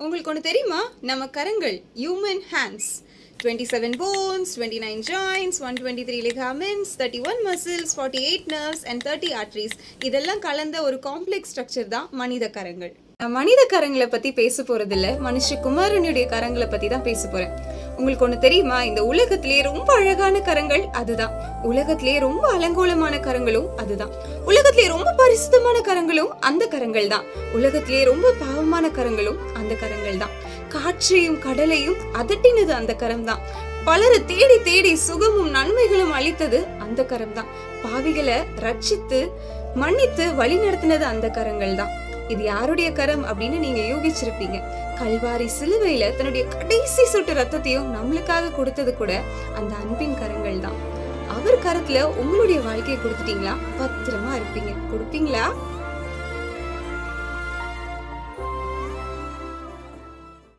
உங்களுக்கு ஒன்று தெரியுமா? நம்ம கரங்கள் human hands 27 bones, 29 joints, 123 ligaments, 31 muscles, 48 nerves and 30 arteries. இதெல்லாம் கலந்த ஒரு காம்ப்ளெக்ஸ் ஸ்ட்ரக்சர் தான் மனித கரங்கள். மனித கரங்களை பத்தி பேச போறதில்ல, மனுஷகுமாரனுடைய கரங்களை பத்தி தான் பேச போறேன். உங்களுக்கு ஒண்ணு தெரியுமா? இந்த உலகத்திலேயே ரொம்ப அழகான கரங்கள் அதுதான். உலகத்திலேயே ரொம்ப அலங்கோலமான கரங்களும் அதுதான். உலகத்திலேயே ரொம்ப பரிசுத்தமான கரங்களும் அந்த கரங்கள் தான். உலகத்திலேயே ரொம்ப பாவமான கரங்களும் அந்த கரங்கள் தான். காற்றையும் கடலையும் அதட்டினது அந்த கரம் தான். பலரை தேடி தேடி சுகமும் நன்மைகளும் அளித்தது அந்த கரம் தான். பாவிகளை ரட்சித்து மன்னித்து வழி நடத்தினது அந்த கரங்கள் தான். இது யாருடைய கரம் அப்படின்னு நீங்க யூகிச்சிருப்பீங்க. கல்வாரி சிலுவையில தன்னுடைய கடைசி சொட்டு ரத்தத்தையும் நம்மளுக்காக கொடுத்தது கூட அந்த அன்பின் கரங்கள் தான். அவர் கரத்துல உங்களுடைய வாழ்க்கையை கொடுத்துட்டீங்களா? பத்திரமா இருப்பீங்க. கொடுப்பீங்களா?